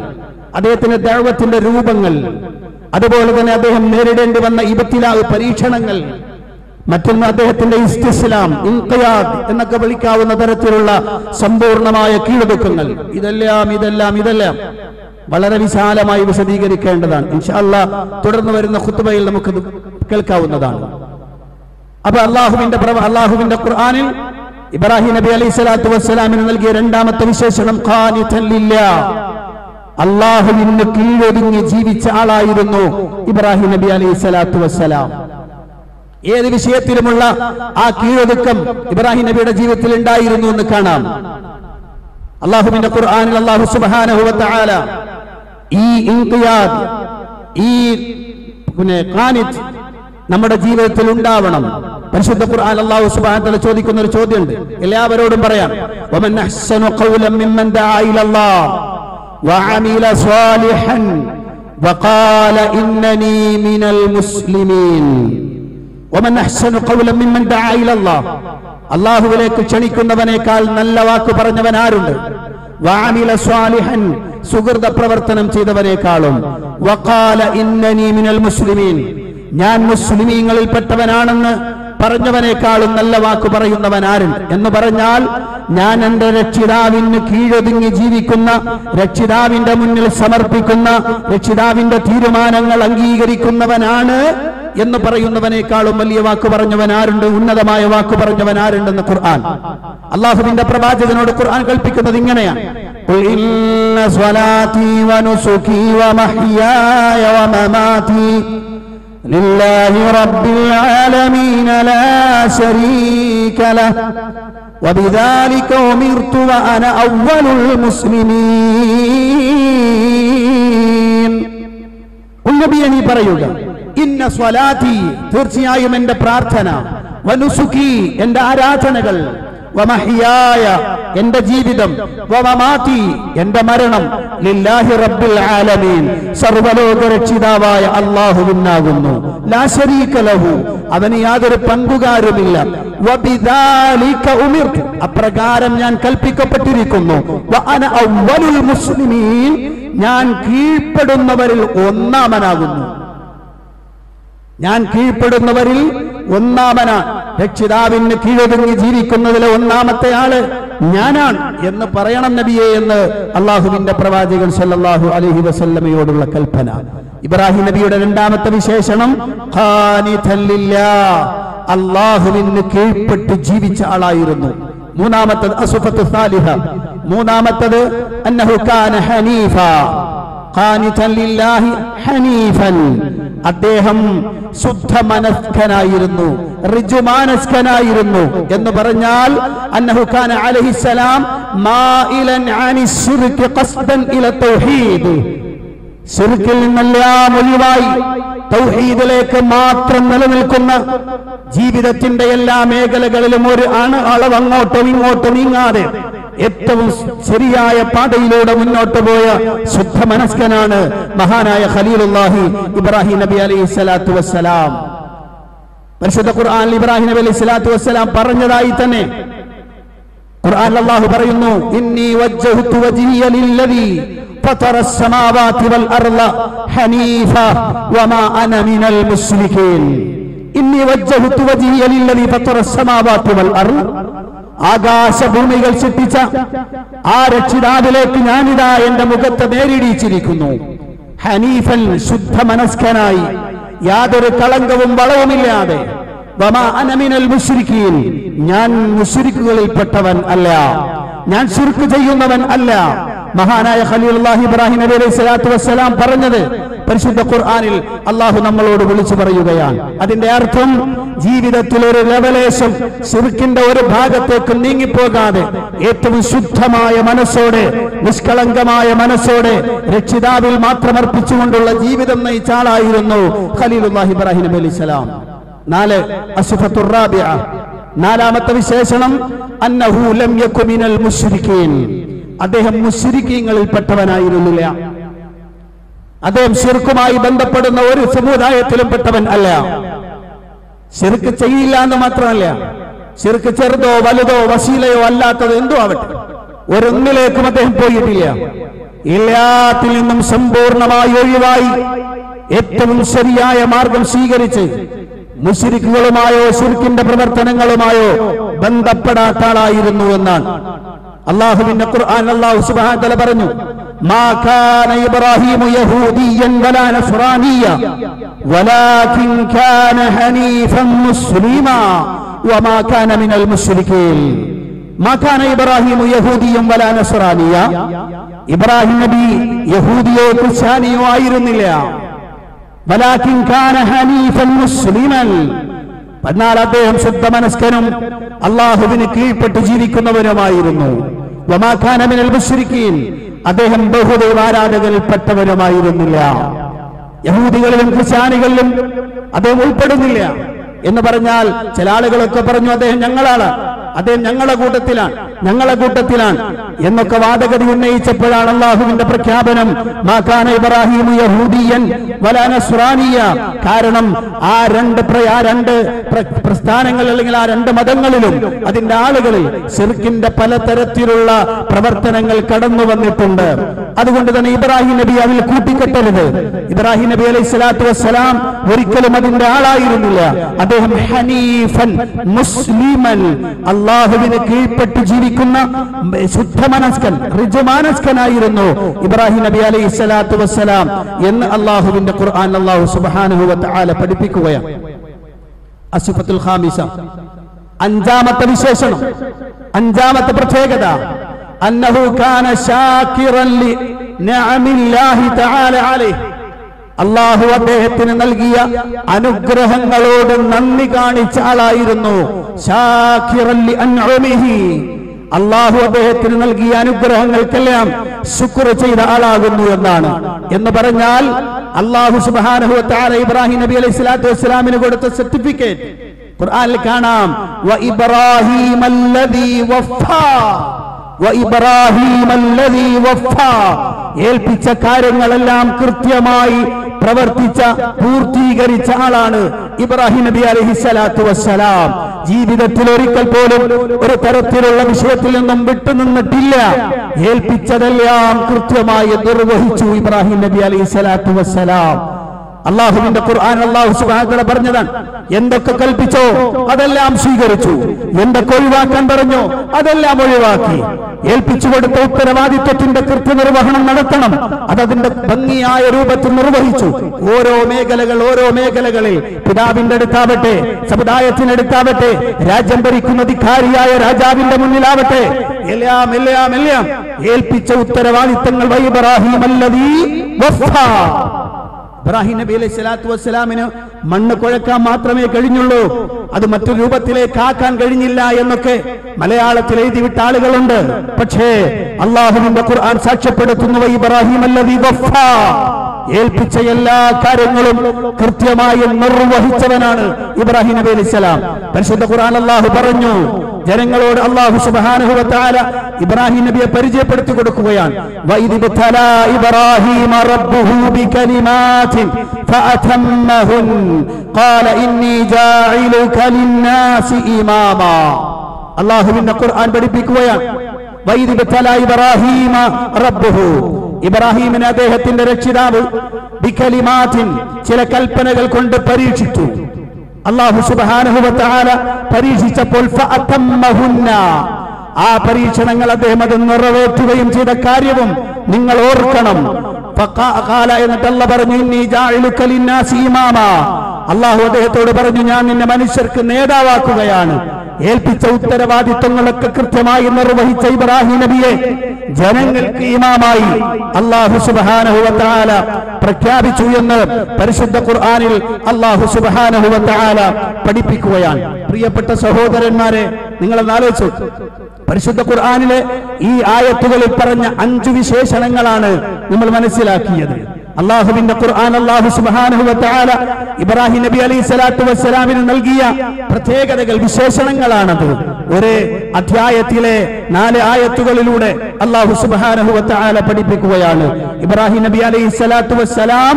അദ്ദേഹത്തിന്റെ ദഅവത്തിന്റെ രൂപങ്ങൾ, അതുപോലെ തന്നെ അദ്ദേഹം നേരിടേണ്ടി വന്ന ഇബ്തിലാ പരീക്ഷണങ്ങൾ, മറ്റൊന്ന് അദ്ദേഹത്തിന്റെ ഇസ്തിസ്ലാം, ഇൻഖിയാദ് എന്നൊക്കെ വിളിക്കാവുന്ന തരത്തിലുള്ള സമ്പൂർണമായ കീഴൊതുക്കങ്ങൾ, ഇതെല്ലാം വളരെ വിശാലമായി വിശദീകരിക്കേണ്ടതാണ്. ഇൻഷാ അല്ലാഹ് തുടർന്ന് വരുന്ന ഖുത്ബയിൽ നമുക്ക് കേൾക്കാവുന്നതാണ്. അപ്പൊ അല്ലാഹുവിന്റെ ഖുർആനിൽ ഇബ്രാഹിം നബി അലൈഹി സ്വലാത്തു വസ്സലാമിന് നൽകിയ രണ്ടാമത്തെ വിശേഷണം ഖാനിതൻ ലില്ലാഹ്, അല്ലാഹുവിന് കീഴൊതുങ്ങി ജീവിച്ച ആളായിരുന്നു ഇബ്രാഹിം നബി അലൈഹി സ്വലാത്തു വസ്സലാം. ഏത് വിഷയത്തിലുമുള്ള ആ കീഴൊതുക്കം ഇബ്രാഹിം നബിയുടെ ജീവിതത്തിൽ ഉണ്ടായിരുന്നു എന്ന് കാണാം. അല്ലാഹുവിന്റെ ഖുർആനിൽ അല്ലാഹു സുബ്ഹാനഹു വ തആല ഈ ഇൻഖിയാദ്, ഈ ഖാനിത് നമ്മുടെ ജീവിതത്തിൽ ഉണ്ടാവണം. പരിശുദ്ധ ഖുർആൻ അല്ലാഹു സുബ്ഹാനഹു വ തആല ചോദിക്കുന്ന ഒരു ചോദ്യമുണ്ട്, എല്ലാവരോടും പറയാം. വമൻ അഹ്സനു ഖൗലൻ മിമ്മൻ ദഅ ഇലല്ലാഹ് വഅമില സ്വാലിഹൻ വഖാല ഇന്നനി മിനൽ മുസ്ലിമീൻ. വമൻ അഹ്സനു ഖൗലൻ മിമ്മൻ ദഅ ഇലല്ലാഹ്, അല്ലാഹുവിലേക്ക് ക്ഷണിക്കുന്നവനേക്കാൾ നല്ല വാക്ക് പറഞ്ഞവൻ ആരുണ്ട്? വഅമില സ്വാലിഹൻ, സുഹൃത പ്രവർത്തനം ചെയ്തവനേക്കാളും. വഖാല ഇന്നനി മിനൽ മുസ്ലിമീൻ, ഞാൻ മുസ്ലിമീങ്ങളിൽപ്പെട്ടവനാണെന്ന് പറഞ്ഞവനേക്കാളും നല്ല വാക്ക് പറയുന്നവൻ ആരുണ്ട് എന്ന് പറഞ്ഞാൽ, ഞാൻ എന്റെ രക്ഷിതാവിന് കീഴൊതുങ്ങി ജീവിക്കുന്ന, രക്ഷിതാവിന്റെ മുന്നിൽ സമർപ്പിക്കുന്ന, രക്ഷിതാവിന്റെ തീരുമാനങ്ങൾ അംഗീകരിക്കുന്നവനാണ് എന്ന് പറയുന്നവനേക്കാളും വലിയ വാക്ക് പറഞ്ഞവൻ ആരുണ്ട്? ഉന്നതമായ വാക്ക് പറഞ്ഞവൻ ആരുണ്ടെന്ന് ഖുർആൻ. അല്ലാഹുവിന്റെ പ്രവാചകനോട് ഖുർആൻ കൽപ്പിക്കുന്നത് ഇങ്ങനെയാണ്: ഖുൽ ഇന്ന സ്വലാത്തി വനുസുകി വമഹ്യായ വമമാതി ലില്ലാഹി റബ്ബിൽ ആലമീൻ ലാ ശരീക ലഹു വബിദാലിക ഉമിർതു വഅന അവ്വലുൽ മുസ്ലിമീൻ. നബിയെ നീ പറയുക, ഇന്ന സ്വലാത്തി, തീർച്ചയായും എന്റെ പ്രാർത്ഥന, വനുസുകി, എന്റെ ആരാധനകൾ, വമഹ്യായ, എന്റെ ജീവിതം, വമമാതി, എന്റെ മരണം, ലില്ലാഹി റബ്ബിൽ ആലമീൻ, സർവ്വലോക രക്ഷിതാവായ അല്ലാഹുവിനാകുന്നു. ലാ ശരീക ലഹു, അവന് യാതൊരു പങ്കുകാരുമില്ല. വബിദാലിക ഉമിർതു, അപ്രകാരം ഞാൻ കൽപ്പിക്കപ്പെട്ടിരിക്കുന്നു. വഅന അവ്വലുൽ മുസ്ലിമീൻ, ഞാൻ കീഴ്പ്പെടുന്നവരിൽ ഒന്നാമനാകുന്നു. ഞാൻ കീഴ്പ്പെടുന്നവരിൽ ഒന്നാമനാണ്. രക്ഷിതാവിന് കീഴൊതുങ്ങി ജീവിക്കുന്നതിലെ ഒന്നാമത്തെ ആള് ഞാനാണ് എന്ന് പറയണം നബിയെ എന്ന് അള്ളാഹുവിന്റെ പ്രവാചകൻ സല്ലല്ലാഹു അലൈഹി വസല്ലമയോടുള്ള കൽപ്പന. ഇബ്രാഹിം നബിയുടെ രണ്ടാമത്തെ വിശേഷണം ഖാനിതൻ ലില്ലാഹ്, അള്ളാഹുവിന് കീഴ്പ്പെട്ട് ജീവിച്ച ആളായിരുന്നു. മൂന്നാമത്തത് അസുഫത്തു സാലിഹ, മൂന്നാമത്തത് അന്നഹു കാന ഹനീഫ, ഖാനിതൻ ലില്ലാഹി ഹനീഫൻ, അദ്ദേഹം ശുദ്ധമനസ്കനായിരുന്നു, ഋജുമാനസ്കനായിരുന്നു എന്ന് പറഞ്ഞാൽ അന്നഹു കാന അലൈഹിസ്സലാം മായിലൻ അനി ശിർക്ക് ഖസ്ദൻ ഇല തൗഹീദ്, ശിർക്കിൽ നിന്നെല്ലാം ഒഴിവായി തൗഹീദിലേക്ക് മാത്രം നിലനിൽക്കുന്ന, ജീവിതത്തിന്റെ എല്ലാ മേഖലകളിലും ഒരു അളവ് അങ്ങോട്ടോ ഇങ്ങോട്ടോ നീങ്ങാതെ ഏറ്റവും ശരിയായ പാതയിലൂടെ മുന്നോട്ട് പോയ ശുദ്ധമനസ്കനാണ് മഹാനായ ഖലീലുല്ലാഹി ഇബ്രാഹിം നബി അലൈഹി സ്വലാത്തു വസ്സലാം. പരിശുദ്ധ ഖുർആനിൽ ഇബ്രാഹിം നബി അലൈഹി സ്വലാത്തു വസ്സലാം പറഞ്ഞതായി തന്നെ ഖുർആനിൽ അല്ലാഹു പറയുന്നു, ഇന്നി വജ്ജഹ്തു വജ്ഹിയ ലില്ലദീ ഫതറ അസ്സമാവാതി വൽ അർള ഹനീഫ വമാ അന മിനൽ മുശ്രികീൻ. ഇന്നി വജ്ജഹ്തു വജ്ഹിയ ലില്ലദീ ഫതറ അസ്സമാവാതി വൽ അർള, ആകാശഭൂമികൾ സൃഷ്ടിച്ച ആ രക്ഷിതാവിലേക്ക് ഞാനിതാ എന്റെ മുഖത്തെ നേരിടിച്ചിരിക്കുന്നു. ഹനീഫൻ, ശുദ്ധമനസ്കനായി, യാതൊരു കളങ്കവും വളവുമില്ലാതെ. വമാ അന മിനൽ മുശ്രികീൻ, ഞാൻ മുശ്രിക്കുകളിൽപ്പെട്ടവൻ അല്ല, ഞാൻ ശിർക്ക് ചെയ്യുന്നവൻ അല്ല. മഹാനായ ഖലീലുല്ലാഹി ഇബ്രാഹിം നബി അലൈഹി സ്വലാത്തു വസ്സലാം പറഞ്ഞത് പരിശുദ്ധ ഖുർആനിൽ അള്ളാഹു നമ്മളോട് വിളിച്ചു പറയുകയാണ്. അതിന്റെ അർത്ഥം ജീവിതത്തിൽ ഒരു ലെവലേശം ശിർക്കിന്റെ ഒരു ഭാഗത്തേക്ക് നീങ്ങിപ്പോകാതെ ഏറ്റവും ശുദ്ധമായ മനസ്സോടെ, നിഷ്കളങ്കമായ മനസ്സോടെ രക്ഷിതാവിൽ മാത്രം അർപ്പിച്ചുകൊണ്ടുള്ള ജീവിതം നയിച്ച ആളായിരുന്നു ഖലീലുല്ലാഹി ഇബ്രാഹിം നബി അലൈഹി സ്വലാം. 4 അസ്ഫത്തുർ റാബിഅ, നാലാമത്തെ വിശേഷണം അന്നഹു ലം യകു മിനൽ മുശ്രികീൻ, അദ്ദേഹം മുശ്രിക്കീങ്ങളിൽപ്പെട്ടവനായിരുന്നില്ല. അദ്ദേഹം ശിർക്കുമായി ബന്ധപ്പെടുന്ന ഒരു സമുദായത്തിലും പെട്ടവൻ അല്ല. ശിർക്ക് ചെയ്യില്ല എന്ന് മാത്രമല്ല, ശിർക്ക് ചെറുതോ വലുതോ വസീലയോ അല്ലാത്തത് എന്തോ ആവട്ടെ, ഒരൊന്നിലേക്കും അദ്ദേഹം പോയിട്ടില്ല. എല്ലാത്തിൽ നിന്നും സമ്പൂർണമായി ഒഴിവായി ഏറ്റവും ശരിയായ മാർഗം സ്വീകരിച്ച് മുശ്രിക്കുകളുമായോ ശിർക്കിന്റെ പ്രവർത്തനങ്ങളുമായോ ബന്ധപ്പെടാത്ത ആളായിരുന്നു എന്നാണ് അല്ലാഹുവിന്റെ ഖുർആൻ. അല്ലാഹു സുബ്ഹാനഹു വ തആല പറഞ്ഞു, മാ കാന ഇബ്രാഹീമു യഹൂദിയ്യൻ വലാ നസ്റാനിയ്യ വലാകിൻ കാന ഹനീഫൻ മുസ്ലിമാ വമാ കാന മിനൽ മുശ്രികീൻ. മാ കാന ഇബ്രാഹീമു യഹൂദിയ്യൻ വലാ നസ്റാനിയ്യ, ഇബ്രാഹിം നബി യഹൂദിയോ ക്രിസ്ത്യാനിയോ ആയിരുന്നില്ല. വലാകിൻ കാന ഹനീഫൻ മുസ്ലിമൻ, എന്നാൽ അദ്ദേഹം ശുദ്ധമനസ്കനും അള്ളാഹുവിന് കീഴ്പ്പെട്ട് ജീവിക്കുന്നവനുമായിരുന്നു. വമാ കാന മിനൽ മുശ്രികീൻ, അദ്ദേഹം ബഹുദൈവാരാധകരിൽപ്പെട്ടവനുമായിരുന്നില്ല. യഹൂദികളിലും ക്രിസ്ത്യാനികളിലും അദ്ദേഹം ഉൾപ്പെടുന്നില്ല എന്ന് പറഞ്ഞാൽ ചില ആളുകളൊക്കെ പറഞ്ഞു അദ്ദേഹം ഞങ്ങളാണ്, അദ്ദേഹം ഞങ്ങളുടെ കൂട്ടത്തിലാണ് എന്നൊക്കെ വാദഗതി ഉന്നയിച്ചപ്പോഴാണ് അള്ളാഹുവിന്റെ പ്രഖ്യാപനം മാ കാന ഇബ്രാഹീമു യഹൂദിയൻ വലാ നസ്റാനിയ. കാരണം ആ രണ്ട് പ്രസ്ഥാനങ്ങൾ അല്ലെങ്കിൽ ആ രണ്ട് മതങ്ങളിലും അതിന്റെ ആളുകളിൽ ശിർക്കിന്റെ പലതരത്തിലുള്ള പ്രവർത്തനങ്ങൾ കടന്നു വന്നിട്ടുണ്ട്. അതുകൊണ്ട് തന്നെ ഇബ്രാഹിം നബി അതിൽ കൂട്ടിക്കെട്ടരുത്. ഇബ്രാഹിം നബി അലൈഹി സ്വലാത്തു വസ്സലാം ഒരിക്കലും അതിന്റെ ആളായിരുന്നില്ല. അദ്ദേഹം ഹനീഫൻ മുസ്ലിമൻ, അള്ളാഹുവിന് കീഴ്പ്പെട്ട് ജീവിക്കുന്ന ശുദ്ധമനസ്കൻ, ഋജുമാനസ്കനായിരുന്നു ഇബ്രാഹിം നബി അലൈഹി സ്വലാത്തു വസ്സലാം എന്ന് അള്ളാഹുവിന്റെ ഖുർആൻ അല്ലാഹു സുബ്ഹാനഹു വ തആല പഠിപ്പിക്കുകയാണ്. അസ്ഫത്തുൽ ഖാമിസ, അഞ്ചാമത്തെ വിശേഷണം, അഞ്ചാമത്തെ പ്രത്യേകത അന്നഹു കാന ശാകിറൻ ലി നിഅമില്ലാഹി തആല അലൈഹി, അല്ലാഹു അദ്ദേഹത്തിന് നൽകിയ അനുഗ്രഹങ്ങളോട് നന്ദി കാണിച്ച ആളായിരുന്നു. ശാകിറൻ ലി അൻഉമിഹി, അല്ലാഹു അദ്ദേഹത്തിന് നൽകിയ അനുഗ്രഹങ്ങൾക്കെല്ലാം ശുക്ർ ചെയ്ത ആളാകുന്നു എന്നാണ്. എന്ന് പറഞ്ഞാൽ അല്ലാഹു സുബ്ഹാനഹു വ തആല ഇബ്രാഹിം നബി അലൈഹി സ്വലാത്തു വസ്സലാമിന് കൊടുത്ത സർട്ടിഫിക്കറ്റ് ഖുർആനിൽ കാണാം. വ ഇബ്രാഹീമല്ലദീ വഫാ, വ ഇബ്രാഹീമല്ലദീ വഫാ ഏൽപ്പിച്ച കാര്യങ്ങളെല്ലാം കൃത്യമായി പ്രവർത്തിച്ച പൂർത്തീകരിച്ച ആളാണ് ഇബ്രാഹിം നബി അലൈഹിസ്സലാത്തു വസ്സലാം. ജീവിതത്തിൽ ഒരിക്കൽ പോലും ഒരു തരത്തിലുള്ള വിഷയത്തിൽ നിന്നും വിട്ടുനിന്നിട്ടില്ല. ഏൽപ്പിച്ചതെല്ലാം കൃത്യമായി നിർവഹിച്ചു ഇബ്രാഹിം നബി അലൈഹിസ്സലാത്തു വസ്സലാം. അള്ളാഹുവിന്റെ ഖുർആൻ അല്ലാഹു സുബ്ഹാനഹു വ തആല പറഞ്ഞതാണ്, എന്തൊക്കെ കൽപ്പിച്ചോ അതെല്ലാം സ്വീകരിച്ചു, എന്തൊക്കെ ഒഴിവാക്കാൻ പറഞ്ഞോ അതെല്ലാം ഒഴിവാക്കി. ഏൽപ്പിച്ചു കൊടുത്ത ഉത്തരവാദിത്വത്തിന്റെ കൃത്യനിർവഹണം നടത്തണം, അതതിന്റെ ഭംഗിയായ രൂപത്തിൽ നിർവഹിച്ചു. ഓരോ മേഖലകളിൽ പിതാവിന്റെ അടുത്താവട്ടെ, സമുദായത്തിനടുത്താവട്ടെ, രാജ്യം ഭരിക്കുന്ന അധികാരിയായ രാജാവിന്റെ മുന്നിലാവട്ടെ, എല്ലാം ഏൽപ്പിച്ച ഉത്തരവാദിത്തങ്ങൾ ഇബ്രാഹിം അല്ലദീ വഫാ. ഇബ്രാഹിം നബി അലൈഹി സ്വലാത്തു വസ്സലാമിന് മണ്ണ് കുഴക്കാൻ മാത്രമേ കഴിഞ്ഞുള്ളൂ, അത് മറ്റൊരു രൂപത്തിലേക്ക് ആക്കാൻ കഴിഞ്ഞില്ല എന്നൊക്കെ മലയാളത്തിൽ എഴുതിവിട്ട ആളുകളുണ്ട്. പക്ഷേ അള്ളാഹുവിന്റെ ഖുർആൻ സാക്ഷ്യപ്പെടുത്തുന്നു, ഇബ്രാഹിം അല്ലദീ വഫാ, ഏൽപ്പിച്ച എല്ലാ കാര്യങ്ങളും കൃത്യമായി നിർവഹിച്ചവനാണ് ഇബ്രാഹിം നബി അലൈഹി സ്വലാം. പരിശുദ്ധ ഖുർആൻ അള്ളാഹു പറഞ്ഞു, ജനങ്ങളോട് അല്ലാഹു സുബ്ഹാനഹു വ തആല ഇബ്രാഹിം നബിയെ പരിചയപ്പെടുത്തി കൊടുക്കുകയാണ്. വഇദ് ബതലാ ഇബ്രാഹിമ റബ്ബുഹു ബികലിമാതിൻ ഫഅതമ്മഹുൻ ഖാല ഇന്നി ജാഇലുക ലിന്നാസി ഇമാമാ. അല്ലാഹുവിന്റെ ഖുർആൻ പഠിപ്പിക്കുകയാണ്, വഇദ് ബതലാ ഇബ്രാഹിമ റബ്ബുഹു, ഇബ്രാഹിമിനെ അദ്ദേഹത്തിന്റെ രക്ഷിതാവ് ബികലിമാതിൻ, ചില കൽപ്പനകൾ കൊണ്ട് പരീക്ഷിച്ചു. അല്ലാഹു സുബ്ഹാനഹു വ തആല പരീക്ഷിച്ചപ്പോൾ ഫഅതമ്മഹുന്ന, ആ പരീക്ഷണങ്ങൾ അദ്ദേഹം അത് നിറവേറ്റുകയും ചെയ്ത കാര്യവും നിങ്ങൾ ഓർക്കണം. ഫഖാല, എന്നിട്ട് അല്ലാഹു പറഞ്ഞു, ഇന്നി ജാഇലുക ലിന്നാസി ഇമാമാ, അല്ലാഹു അദ്ദേഹത്തോട് പറഞ്ഞു, ഞാൻ നിന്നെ മനുഷ്യർക്ക് നേതാവാക്കുകയാണ്. ഏൽപ്പിച്ച ഉത്തരവാദിത്വങ്ങളൊക്കെ കൃത്യമായി നിർവഹിച്ച ഇബ്രാഹിം നബിയെ ജനങ്ങൾക്ക് ഇമാമായി അല്ലാഹു സുബ്ഹാനഹു വ തആല പ്രഖ്യാപിച്ചു എന്ന് പരിശുദ്ധ ഖുർആനിൽ അല്ലാഹു സുബ്ഹാനഹു വ തആല പഠിപ്പിക്കുകയാണ്. പ്രിയപ്പെട്ട സഹോദരന്മാരെ, നിങ്ങളൊന്ന് ആലോചിച്ചു, പരിശുദ്ധ ഖുർആനിലെ ഈ ആയത്തുകളിൽ പറഞ്ഞ 5 വിശേഷണങ്ങളാണ് നമ്മൾ മനസ്സിലാക്കിയത്. അല്ലാഹുവിന്റെ ഖുർആൻ അല്ലാഹു സുബ്ഹാനഹു വ തആല ഇബ്രാഹിം നബി അലൈഹി സ്വലാത്തു വസ്സലാമിന് നൽകിയ പ്രത്യേകതകൾ, വിശേഷണങ്ങളാണത്. ഒരു അധ്യായത്തിലെ 4 ആയത്തുകളിലൂടെ അല്ലാഹു സുബ്ഹാനഹു വ തആല പഠിപ്പിക്കുകയാണ്. ഇബ്രാഹിം നബി അലൈഹി സ്വലാത്തു വസ്സലാം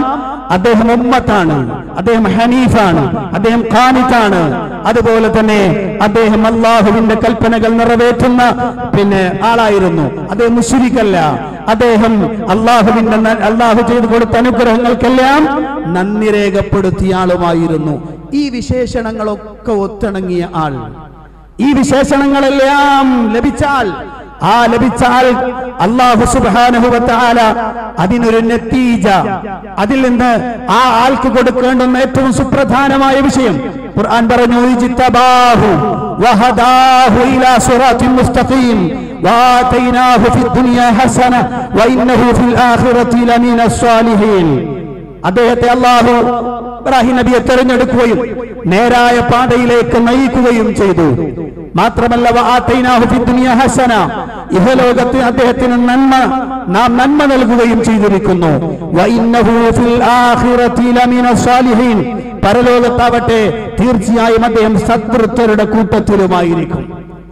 അദ്ദേഹം ഉമ്മത്താണ്, അദ്ദേഹം ഹനീഫാണ്, അദ്ദേഹം ഖാനിതാണ്. അതുപോലെ തന്നെ അദ്ദേഹം അല്ലാഹുവിന്റെ കൽപ്പനകൾ നിറവേറ്റുന്ന ആളായിരുന്നു. അദ്ദേഹം മുശ്രിക്കല്ല. അദ്ദേഹം അല്ലാഹു ചെയ്തു കൊടുത്ത അനുഗ്രഹങ്ങൾക്കെല്ലാം നന്ദി ആളുമായിരുന്നു. ഈ വിശേഷണങ്ങളൊക്കെ ഒത്തിണങ്ങിയ ആൾ, ഈ വിശേഷണങ്ങളെല്ലാം ലഭിച്ചാൽ അല്ലാഹു സുബ്ഹാനഹു വ തആല അതിനൊരു നതീജ, അതിൽ നിന്ന് ആ ആൾക്ക് കൊടുക്കേണ്ടുന്ന ഏറ്റവും സുപ്രധാനമായ വിഷയം ഖുർആൻ പറഞ്ഞു, ഇജ്തബാഹു വഹദാഹു ഇലാ സിറാത്തിൻ മുസ്തഖീം വആതൈനാഹു ഫിദ്ദുനിയാ ഹസന വഇന്നഹു ഫിൽ ആഖിറതി ലമിനസ് സാലിഹീൻ. അദ്ദേഹത്തെ അല്ലാഹു ഇബ്രാഹിം നബിയെ തെരഞ്ഞെടുക്കുകയും നേരായ പാതയിലേക്ക് നയിക്കുകയും ചെയ്തു. മാത്രമല്ല വആതൈനാഹു ഫിദ്ദുനിയാ ഹസന, ഇഹലോകത്ത് അദ്ദേഹത്തിന് നാം നന്മ നൽകുകയും ചെയ്തിരിക്കുന്നു. വഇന്നഹു ഫിൽ ആഖിറതി ലമിനസ് സാലിഹീൻ, പരലോകത്താവട്ടെ തീർച്ചയായും അദ്ദേഹം സദ്വൃത്തരുടെ കൂട്ടത്തിലുമായിരിക്കും.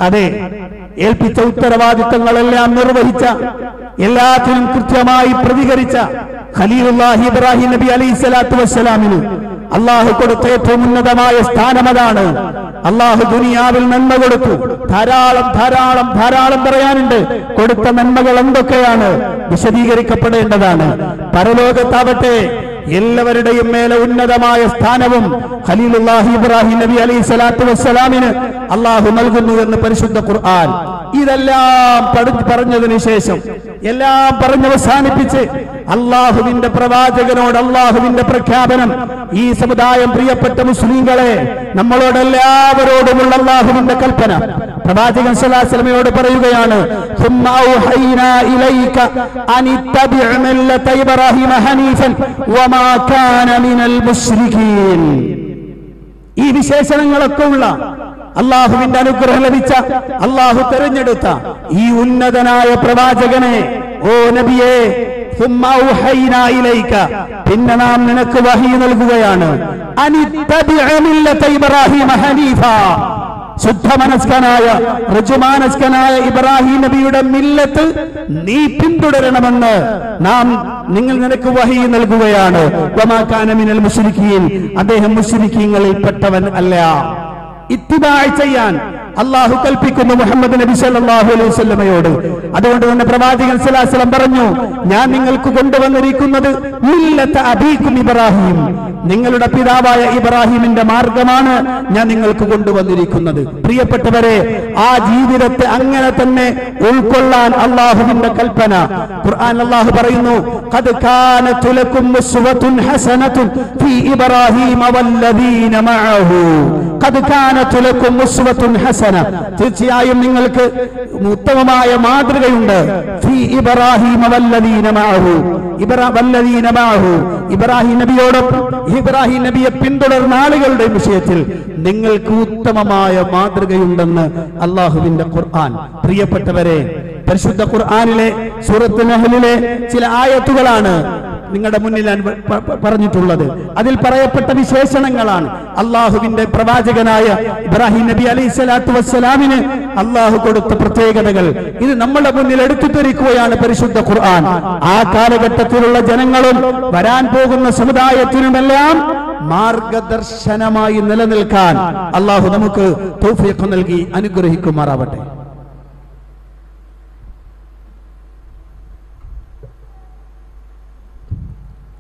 അതെ, ഏൽപ്പിച്ച ഉത്തരവാദിത്തങ്ങളെല്ലാം നിർവഹിച്ച, എല്ലാത്തിനും കൃത്യമായി പ്രതികരിച്ച ഖലീലുല്ലാഹി ഇബ്രാഹിം നബി അലൈഹി സ്വലാത്തു വസ്സലാമിന് അള്ളാഹു കൊടുത്ത ഏറ്റവും ഉന്നതമായ സ്ഥാനം അതാണ്. അള്ളാഹു ദുനിയാവിൽ നന്മ കൊടുത്തു, ധാരാളം പറയാനുണ്ട്. കൊടുത്ത നന്മകൾ എന്തൊക്കെയാണ് വിശദീകരിക്കപ്പെടേണ്ടതാണ്. പരലോകത്താവട്ടെ എല്ലാവരുടെയും മേലെ ഉന്നതമായ സ്ഥാനവും ഖലീലുല്ലാഹി ഇബ്രാഹിം നബി അലൈഹി സ്വലാത്തു വസ്സലാമിന് അള്ളാഹു നൽകുന്നു എന്ന് പരിശുദ്ധ ഖുർആൻ. ഇതെല്ലാം പറഞ്ഞതിന് ശേഷം, എല്ലാം പറഞ്ഞവസാനിപ്പിച്ച് അള്ളാഹുവിന്റെ പ്രവാചകനോട് അള്ളാഹുവിന്റെ പ്രഖ്യാപനം, ഈ സമുദായം, പ്രിയപ്പെട്ട മുസ്ലിങ്ങളെ, നമ്മളോടെല്ലാവരോടുമുള്ള അള്ളാഹുവിന്റെ കൽപ്പന പ്രവാചകൻ സ്വല്ലല്ലാഹു അലൈഹി വസല്ലമയോട് പറയുകയാണ്, സുമ്മ ഔഹൈനാ ഇലൈക അനിത്തബിഅ മില്ലത ഇബ്രാഹിമ ഹനീഫൻ വമാ കാന മിനൽ മുശ്രികീൻ. ഈ വിശേഷണങ്ങളൊക്കെ ഉള്ള, അള്ളാഹുവിന്റെ അനുഗ്രഹം ലഭിച്ച, അള്ളാഹു തെരഞ്ഞെടുത്ത ഈ ഉന്നതനായ പ്രവാചകനെ, ഓ നബിയെ, സുമ്മ ഔഹൈനാ ഇലൈക, പിന്നെ നാം നിനക്ക് വഹി നൽകുകയാണ്, അനിത്തബിഅ മില്ലത ഇബ്രാഹിമ ഹനീഫ, ശുദ്ധമനസ്കനായ ഋജുമാനസ്കനായ ഇബ്രാഹിം നബിയുടെ മില്ലത്ത് നീ പിന്തുടരണമെന്ന് നിനക്ക് വഹി നൽകുകയാണ്. വമാ കാന മിനൽ മുശ്രിക്കീൻ, അദ്ദേഹം മുശ്രിക്കീങ്ങളിൽ പെട്ടവൻ അല്ല. ഇത്തിബാഅ് ചെയ്യാൻ അല്ലാഹു കൽപ്പിക്കുന്നു മുഹമ്മദ് നബി സല്ലല്ലാഹു അലൈഹി വസല്ലമയോട്. അതുകൊണ്ട് തന്നെ പ്രവാചകൻ സല്ലല്ലാഹു അലൈഹി വസല്ലം പറഞ്ഞു, ഞാൻ നിങ്ങൾക്ക് കൊണ്ടുവന്നിരിക്കുന്നത് മില്ലത അബീകും ഇബ്രാഹിം, നിങ്ങളുടെ പിതാവായ ഇബ്രാഹിമിന്റെ മാർഗമാണ് ഞാൻ നിങ്ങൾക്ക് കൊണ്ടുവന്നിരിക്കുന്നത്. പ്രിയപ്പെട്ടവരെ, ആ ജീവിതത്തെ അങ്ങനെ തന്നെ ഉൾക്കൊള്ളാൻ അല്ലാഹുവിന്റെ കൽപ്പന. ഖുർആൻ അല്ലാഹു പറയുന്നു, ഖദ് കാനത് ലക്കും ഉസ്വത്തുൻ ഹസനത്തുൻ ഫീ ഇബ്രാഹീമ വല്ലദീന മഅഹു. ഖദ് കാനത് ലക്കും ഉസ്വത്തുൻ ഹസന, തീർച്ചയായും നിങ്ങൾക്ക് ഉത്തമമായ മാതൃകയുണ്ട്. ഫീ ഇബ്രാഹീമ വല്ലദീന മഅഹു, ഇബ്രാഹിം നബിയോടൊപ്പം ഇബ്രാഹിം നബിയെ പിന്തുടർന്ന ആളുകളുടെ വിഷയത്തിൽ നിങ്ങൾക്ക് ഉത്തമമായ മാതൃകയുണ്ടെന്ന് അല്ലാഹുവിന്റെ ഖുർആൻ. പ്രിയപ്പെട്ടവരെ, പരിശുദ്ധ ഖുർആനിലെ സൂറത്ത് നഹ്ലിലെ ചില ആയത്തുകളാണ് നിങ്ങളുടെ മുന്നിൽ ഞാൻ പറഞ്ഞിട്ടുള്ളത്. അതിൽ പറയപ്പെട്ട വിശേഷണങ്ങളാണ് അള്ളാഹുവിന്റെ പ്രവാചകനായ ഇബ്രാഹിം നബി അലൈഹി സ്വലാത്തു വസ്സലാമിന് അള്ളാഹു കൊടുത്ത പ്രത്യേകതകൾ. ഇത് നമ്മുടെ മുന്നിൽ എടുത്തുതരിക്കുകയാണ് പരിശുദ്ധ ഖുർആൻ. ആ കാലഘട്ടത്തിലുള്ള ജനങ്ങളും വരാൻ പോകുന്ന സമുദായത്തിനുമെല്ലാം മാർഗദർശനമായി നിലനിൽക്കാൻ അള്ളാഹു നമുക്ക് തൗഫീഖ് നൽകി അനുഗ്രഹിക്കുമാറാവട്ടെ.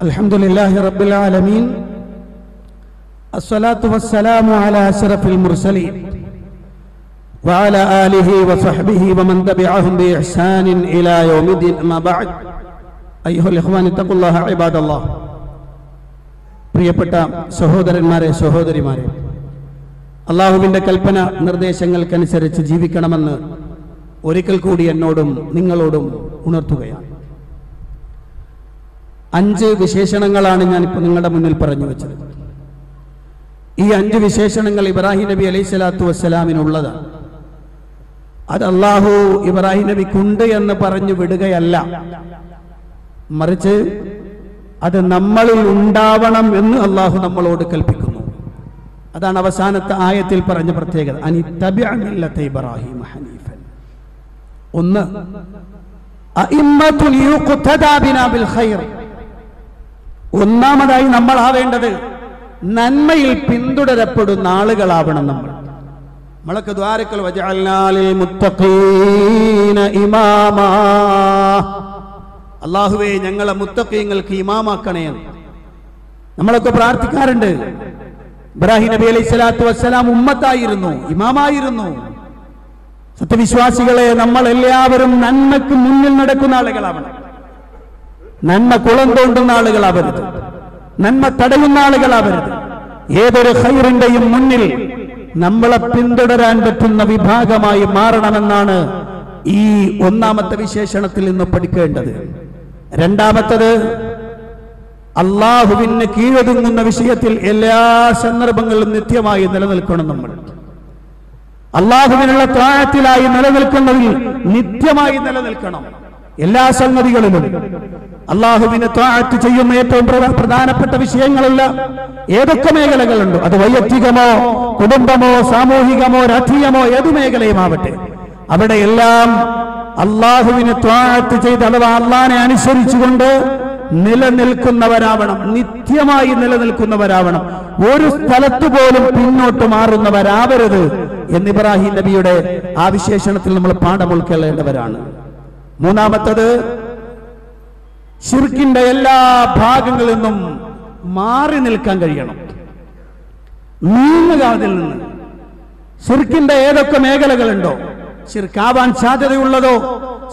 അൽഹംദുലില്ലാഹി റബ്ബിൽ ആലമീൻ, അസ്സലാത്തു വസ്സലാമു അലാ അശ്റഫിൽ മുർസലീൻ വഅലാ ആലിഹി വസഹ്ബിഹി വമൻ തബിഅഹും ബിഇഹ്സാനിൻ ഇലാ യൗമിദ്ദീൻ. അമ്മാ ബഅദ്, അയ്യുഹൽ ഇഖ്വാനി തഖുല്ലാഹ ഇബാദല്ലാഹ്. പ്രിയപ്പെട്ട സഹോദരന്മാരെ, സഹോദരിമാരെ, അല്ലാഹുവിന്റെ കൽപ്പന നിർദ്ദേശങ്ങൾക്കനുസരിച്ച് ജീവിക്കണമെന്ന് ഒരിക്കൽ കൂടി എന്നോടും നിങ്ങളോടും ഉണർത്തുകയാണ്. 5 വിശേഷണങ്ങളാണ് ഞാനിപ്പോൾ നിങ്ങളുടെ മുന്നിൽ പറഞ്ഞു വെച്ചത്. ഈ 5 വിശേഷണങ്ങൾ ഇബ്രാഹിം നബി അലൈഹി സ്വലാത്തു വസ്സലാമിനുള്ളതാണ്. അത് അള്ളാഹു ഇബ്രാഹിം നബിക്കുണ്ട് എന്ന് പറഞ്ഞു വിടുകയല്ല, മറിച്ച് അത് നമ്മളിൽ ഉണ്ടാവണം എന്ന് അള്ളാഹു നമ്മളോട് കൽപ്പിക്കുന്നു. അതാണ് അവസാനത്തെ ആയത്തിൽ പറഞ്ഞ പ്രത്യേകത, അനിത്തബിഅ മില്ലത ഇബ്രാഹിം ഹനീഫൻ. 1, അഇമ്മത്തുൽ യുഖ്തദാ ബിനാ ബിൽ ഖൈർ. ഒന്നാമതായി നമ്മൾ ആവേണ്ടത് നന്മയിൽ പിന്തുടരപ്പെടുന്ന ആളുകളാവണം. നമ്മളൊക്കെ ദ്വാരക്കൽ വജഅൽനാ ലിൽ മുത്തഖീന ഇമാമാ, അല്ലാഹുവേ ഞങ്ങളെ മുത്തഖീങ്ങൾക്ക് ഇമാമാക്കണേ എന്ന് നമ്മളൊക്കെ പ്രാർത്ഥിക്കാറുണ്ട്. ഇബ്രാഹിം നബി അലൈഹി സ്വലാത്തു വസ്സലാം ഉമ്മത്തായിരുന്നു, ഇമാമായിരുന്നു. സത്യവിശ്വാസികളെ, നമ്മൾ എല്ലാവരും നന്മയ്ക്ക് മുന്നിൽ നടക്കുന്ന ആളുകളാവണം. നന്മ കുളം തോണ്ടുന്ന ആളുകളാവരുത്, നന്മ തടയുന്ന ആളുകളാവരുത്. ഏതൊരു ഖൈറിന്റെയും മുന്നിൽ നമ്മളെ പിന്തുടരാൻ പറ്റുന്ന വിഭാഗമായി മാറണമെന്നാണ് ഈ ഒന്നാമത്തെ വിശേഷണത്തിൽ നിന്ന് പഠിക്കേണ്ടത്. രണ്ടാമത്തത്, അള്ളാഹുവിന് കീഴൊതുങ്ങുന്ന വിഷയത്തിൽ എല്ലാ സന്ദർഭങ്ങളിലും നിത്യമായി നിലനിൽക്കണം. നമ്മൾ അള്ളാഹുവിനുള്ള ത്വാഅത്തിലായി നിലനിൽക്കുന്നതിൽ നിത്യമായി നിലനിൽക്കണം. എല്ലാ സംഗതികളിലും അള്ളാഹുവിനെ ത്വാഅത്ത് ചെയ്യുന്ന ഏറ്റവും പ്രധാനപ്പെട്ട വിഷയങ്ങളല്ല ഏതൊക്കെ മേഖലകളുണ്ടോ, അത് വൈയക്തികമോ കുടുംബമോ സാമൂഹികമോ രാഷ്ട്രീയമോ ഏതു മേഖലയുമാവട്ടെ, അവിടെയെല്ലാം അള്ളാഹുവിനെ ത്വാഅത്ത് ചെയ്ത് അഥവാ അള്ളാഹിനെ അനുസരിച്ചുകൊണ്ട് നിലനിൽക്കുന്നവരാവണം, നിത്യമായി നിലനിൽക്കുന്നവരാവണം. ഒരു സ്ഥലത്ത് പോലും പിന്നോട്ട് മാറുന്നവരാവരുത് എന്ന് ഇബ്രാഹിം നബിയുടെ ആ വിശേഷണത്തിൽ നമ്മൾ പാഠം ഉൾക്കൊള്ളേണ്ടവരാണ്. മൂന്നാമത്തത്, ശിർക്കിന്റെ എല്ലാ ഭാഗങ്ങളിൽ നിന്നും മാറി നിൽക്കാൻ കഴിയണം, നീങ്ങുക അതിൽ നിന്ന്. ശിർക്കിന്റെ ഏതൊക്കെ മേഖലകളുണ്ടോ, ശിർക്കാവാൻ സാധ്യതയുള്ളതോ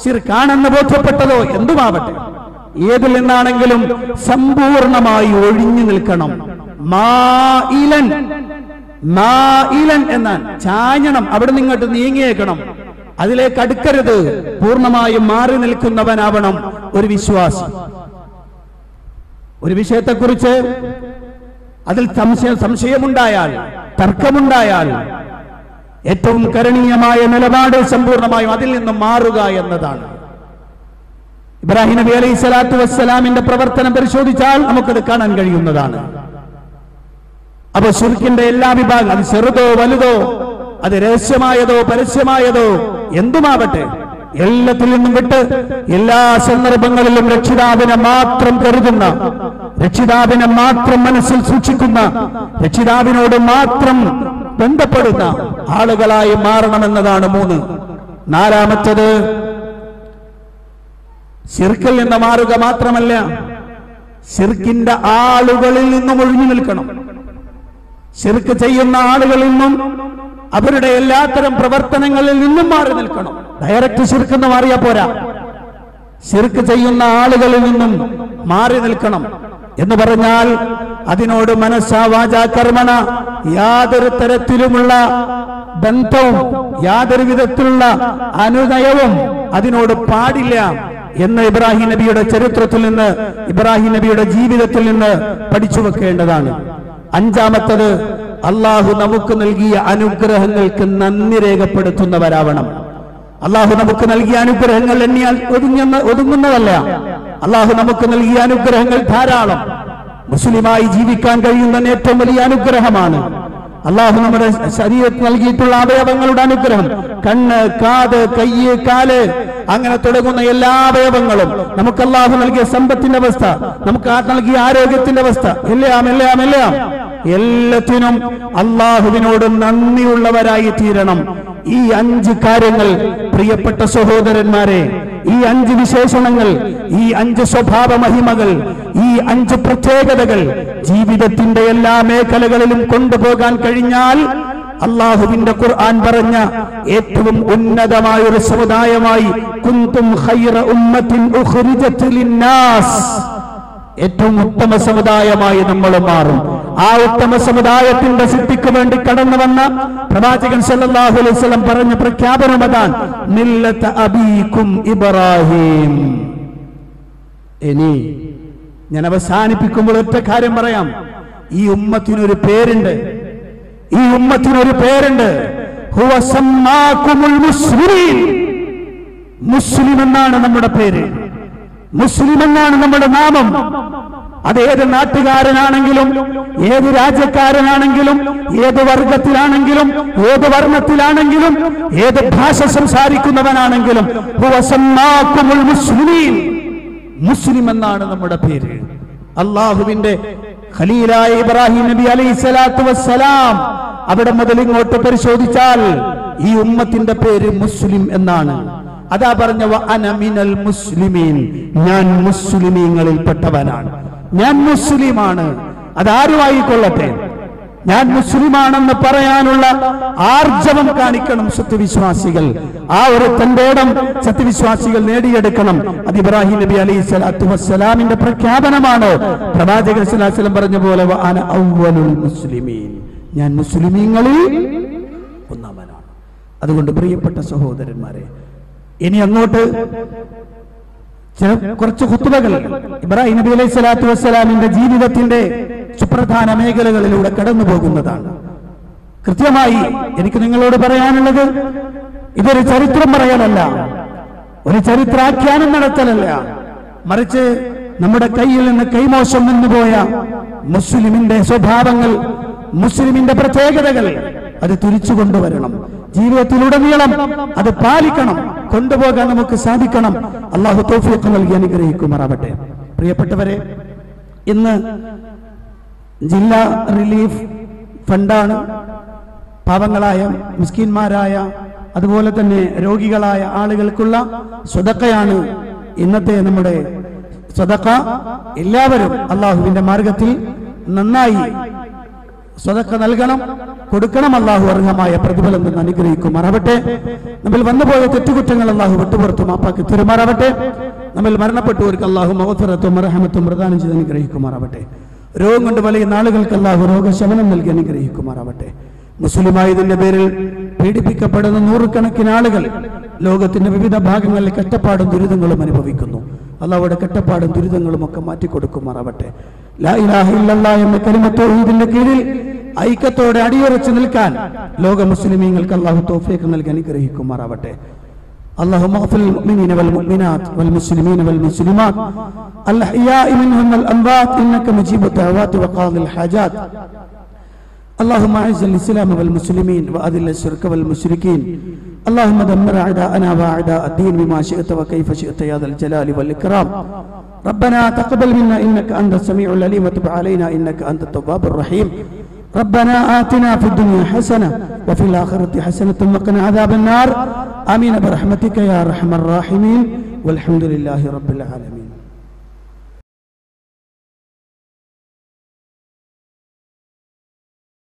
ശിർക്കാണെന്ന് ബോധ്യപ്പെട്ടതോ എന്തുമാവട്ടെ, ഏതിൽ നിന്നാണെങ്കിലും സമ്പൂർണമായി ഒഴിഞ്ഞു നിൽക്കണം. മാഇലൻ എന്നാൽ ചാഞ്ഞണം, അവിടെ നിങ്ങോട്ട് നീങ്ങിയേക്കണം, അതിലേക്ക് അടുക്കരുത്. പൂർണ്ണമായും മാറി നിൽക്കുന്നവനാവണം ഒരു വിശ്വാസി. ഒരു വിഷയത്തെക്കുറിച്ച് അതിൽ സംശയമുണ്ടായാൽ, തർക്കമുണ്ടായാൽ, ഏറ്റവും കരണീയമായ നിലപാട് സമ്പൂർണമായും അതിൽ നിന്നും മാറുക എന്നതാണ്. ഇബ്രാഹിം നബി അലൈഹി സ്വലാത്തു വസ്സലാമിന്റെ പ്രവർത്തനം പരിശോധിച്ചാൽ നമുക്കത് കാണാൻ കഴിയുന്നതാണ്. അപ്പൊ ശിർക്കിന്റെ എല്ലാ വിഭാഗം, അത് ചെറുതോ വലുതോ അത് രഹസ്യമായതോ പരസ്യമായതോ എന്തുമാവട്ടെ, എല്ലാത്തിൽ നിന്നും വിട്ട് എല്ലാ സന്ദർഭങ്ങളിലും രക്ഷിതാവിനെ മാത്രം കരുതുന്ന, രക്ഷിതാവിനെ മാത്രം മനസ്സിൽ സൂക്ഷിക്കുന്ന, രക്ഷിതാവിനോട് മാത്രം ബന്ധപ്പെടുന്ന ആളുകളായി മാറണമെന്നതാണ് 3. നാലാമത്തത് ശിർക്കിൽ നിന്ന് മാറുക മാത്രമല്ല, ശിർക്കിന്റെ ആളുകളിൽ നിന്നും ഒഴിഞ്ഞു നിൽക്കണം. ശിർക്ക് ചെയ്യുന്ന ആളുകളിൽ നിന്നും അവരുടെ എല്ലാത്തരം പ്രവർത്തനങ്ങളിൽ നിന്നും മാറി നിൽക്കണം. ഡയറക്റ്റ് ശിർക്കെന്ന് മാറിയാ പോരാ, ശിർക്ക് ചെയ്യുന്ന ആളുകളിൽ നിന്നും മാറി നിൽക്കണം. എന്ന് പറഞ്ഞാൽ അതിനോട് മനസ്സാ വാചാ കർമ്മണ യാതൊരു തരത്തിലുമുള്ള ബന്ധവും യാതൊരു വിധത്തിലുള്ള അനുനയവും അതിനോട് പാടില്ല എന്ന് ഇബ്രാഹിം നബിയുടെ ചരിത്രത്തിൽ നിന്ന്, ഇബ്രാഹിം നബിയുടെ ജീവിതത്തിൽ നിന്ന് പഠിച്ചു വെക്കേണ്ടതാണ്. അഞ്ചാമത്തത്, അള്ളാഹു നമുക്ക് നൽകിയ അനുഗ്രഹങ്ങൾക്ക് നന്ദി രേഖപ്പെടുത്തുന്നവരാവണം. അള്ളാഹു നമുക്ക് നൽകിയ അനുഗ്രഹങ്ങൾ എണ്ണിയാൽ ഒതുങ്ങുന്നതല്ല. അള്ളാഹു നമുക്ക് നൽകിയ അനുഗ്രഹങ്ങൾ ധാരാളം. മുസ്ലിമായി ജീവിക്കാൻ കഴിയുന്ന ഏറ്റവും വലിയ അനുഗ്രഹമാണ് അള്ളാഹു നമ്മുടെ ശരീരത്തിൽ നൽകിയിട്ടുള്ള അവയവങ്ങളുടെ അനുഗ്രഹം. കണ്ണ്, കാത്, കയ്യ്, കാല്, അങ്ങനെ തുടങ്ങുന്ന എല്ലാ അവയവങ്ങളും, നമുക്ക് അള്ളാഹു നൽകിയ സമ്പത്തിന്റെ അവസ്ഥ, നമുക്ക് നൽകിയ ആരോഗ്യത്തിന്റെ അവസ്ഥ, എല്ലാം എല്ലാത്തിനും അള്ളാഹുവിനോട് നന്ദിയുള്ളവരായി തീരണം. ഈ 5 കാര്യങ്ങൾ പ്രിയപ്പെട്ട സഹോദരന്മാരെ, ഈ 5 വിശേഷണങ്ങൾ, ഈ 5 സ്വഭാവ മഹിമകൾ, ഈ 5 പ്രത്യേകതകൾ ജീവിതത്തിന്റെ എല്ലാ മേഖലകളിലും കൊണ്ടുപോകാൻ കഴിഞ്ഞാൽ അള്ളാഹുവിന്റെ ഖുർആൻ പറഞ്ഞ ഏറ്റവും ഉന്നതമായ ഒരു സമുദായമായി കുന്തും ഖൈറ ഉമ്മത്തിൻ ഉഖ്രിജത് ലിന്നാസ്, ഏറ്റവും ഉത്തമ സമുദായമായി നമ്മൾ മാറും. ആ ഉത്തമ സമുദായത്തിന്റെ സിദ്ധിക്ക് വേണ്ടി കടന്നു വന്ന പ്രവാചകൻ സല്ലല്ലാഹു അലൈഹി വസല്ലം പറഞ്ഞ പ്രഖ്യാപനം അതാണ്, മില്ലത അബീകും ഇബ്രാഹിം. ഇനി ഞാൻ അവസാനിപ്പിക്കുമ്പോൾ ഒറ്റ കാര്യം പറയാം. ഈ ഉമ്മത്തിനൊരു പേരുണ്ട്, ഈ ഉമ്മത്തിനൊരു പേരുണ്ട്. ഹുവ സമ്മാകുമുൽ മുസ്ലിമീൻ. മുസ്ലിം എന്നാണ് നമ്മുടെ പേര്, മുസ്ലിം എന്നാണ് നമ്മുടെ നാമം. അത് ഏത് നാട്ടുകാരനാണെങ്കിലും, ഏത് രാജ്യക്കാരനാണെങ്കിലും, ഏത് വർഗത്തിലാണെങ്കിലും, ഏത് വർണ്ണത്തിലാണെങ്കിലും, ഏത് ഭാഷ സംസാരിക്കുന്നവനാണെങ്കിലും, ഹുവ സമ്മാകുമുൽ മുസ്ലിമീൻ, മുസ്ലിം എന്നാണ് നമ്മുടെ പേര്. അള്ളാഹുവിന്റെ ഖലീലായ ഇബ്രാഹിം നബി അലൈഹി സ്വലാത്തു വസ്സലാം അവിടെ മുതൽ ഇങ്ങോട്ട് പരിശോധിച്ചാൽ ഈ ഉമ്മത്തിന്റെ പേര് മുസ്ലിം എന്നാണ്. അതാ പറഞ്ഞ വഅന മിനൽ മുസ്ലിമീൻ, ഞാൻ മുസ്ലിമീങ്ങളിൽപ്പെട്ടവനാണ്, ഞാൻ മുസ്ലിമാണ്. അതാരുമായിക്കൊള്ളട്ടെ, ഞാൻ മുസ്ലിമാണെന്ന് പറയാനുള്ള ആർജവം കാണിക്കണം സത്യവിശ്വാസികൾ. ആ ഒരു തന്റേടം സത്യവിശ്വാസികൾ നേടിയെടുക്കണം. അത് ഇബ്രാഹിം നബി അലൈഹി സ്വലാത്തു വസ്സലാമിന്റെ പ്രഖ്യാപനമാണ്. പ്രവാചകൻ സ്വല്ലല്ലാഹു അലൈഹി വസല്ലം പറഞ്ഞ പോലെ വഅന അവ്വലുൽ മുസ്ലിമീൻ, ഞാൻ മുസ്ലിമീങ്ങളിൽ ഒന്നാമനാണ്. അതുകൊണ്ട് പ്രിയപ്പെട്ട സഹോദരന്മാരെ, ഇനി അങ്ങോട്ട് കുറച്ച് ഖുത്ബകൾ ഇബ്രാഹിം നബി അലൈഹി സ്വലാത്തു വസ്സലാമിന്റെ ജീവിതത്തിന്റെ സുപ്രധാന മേഖലകളിലൂടെ കടന്നു പോകുന്നതാണ്. കൃത്യമായി എനിക്ക് നിങ്ങളോട് പറയാനുള്ളത്, ഇതൊരു ചരിത്രം പറയാനല്ല, ഒരു ചരിത്രാഖ്യാനം നടത്തലല്ല, മറിച്ച് നമ്മുടെ കയ്യിൽ നിന്ന് കൈമോശം നിന്നുപോയ മുസ്ലിമിന്റെ സ്വഭാവങ്ങൾ, മുസ്ലിമിന്റെ പ്രത്യേകതകൾ അത് തിരിച്ചു കൊണ്ടുവരണം. ജീവിതത്തിലുടനീളം അത് പാലിക്കണം, കൊണ്ടുപോകാൻ നമുക്ക് സാധിക്കണം. അള്ളാഹു തൗഫീഖ് നൽകി അനുഗ്രഹിക്കുമാറാവട്ടെ. പ്രിയപ്പെട്ടവരെ, ഇന്ന് ജില്ലാ റിലീഫ് ഫണ്ടാണ് പാവങ്ങളായ മിസ്കിന്മാരായ അതുപോലെ തന്നെ രോഗികളായ ആളുകൾക്കുള്ള സ്വതക്കയാണ് ഇന്നത്തെ നമ്മുടെ സ്വതക്ക. എല്ലാവരും അള്ളാഹുവിന്റെ മാർഗത്തിൽ നന്നായി സ്വതക്ക നൽകണം, കൊടുക്കണം. അള്ളാഹു അർഹമായ പ്രതിഫലം നിന്ന് അനുഗ്രഹിക്കുമാറാവട്ടെ. നമ്മൾ വന്നുപോയ തെറ്റുകുറ്റങ്ങൾ അള്ളാഹു വിട്ടുപുറത്തും മാപ്പാക്കി തരുമാറാവട്ടെ. നമ്മൾ മരണപ്പെട്ടവർക്ക് അള്ളാഹു മഗ്ഫിറത്തും റഹ്മത്തും പ്രദാനം ചെയ്ത് അനുഗ്രഹിക്കുമാറാവട്ടെ. രോഗം കൊണ്ട് വലയുന്ന ആളുകൾക്ക് അള്ളാഹു രോഗശമനം നൽകി അനുഗ്രഹിക്കുമാറാവട്ടെ. മുസ്ലിമായതിന്റെ പേരിൽ പീഡിപ്പിക്കപ്പെടുന്ന നൂറുകണക്കിന് ആളുകൾ ലോകത്തിന്റെ വിവിധ ഭാഗങ്ങളിൽ കഷ്ടപ്പാടും ദുരിതങ്ങളും അനുഭവിക്കുന്നു. അള്ളാഹുവിടെ കഷ്ടപ്പാടും ദുരിതങ്ങളും ഒക്കെ മാറ്റിക്കൊടുക്കുമാറാവട്ടെ. ലാ ഇലാഹ ഇല്ലല്ലാഹ് എന്ന കലിമത്ത് തൗഹീദിന്റെ കീഴിൽ ഐക്യത്തോടെ അടിയുറച്ചു നിൽക്കാൻ ലോക മുസ്ലിമീങ്ങൾക്ക് അള്ളാഹു തൗഫീഖ് നൽകി അനുഗ്രഹിക്കുമാറാവട്ടെ. اللهم اغفر للمؤمنين والمؤمنات والمسلمين والمسلمات الأحياء منهم والأموات إنك مجيب الدعوات وقاضي الحاجات. اللهم أعز الإسلام والمسلمين وأذل الشرك والمشركين اللهم دمر أعداءنا وأعداء الدين بما شئت وكيف شئت يا ذا الجلال والإكرام ربنا تقبل منا إنك أنت السميع العليم وتب علينا إنك أنت التواب الرحيم ربنا آتنا في الدنيا حسنة وفي الآخرة حسنة وقنا عذاب النار آمين برحمتك يا أرحم الراحمين والحمد لله رب العالمين.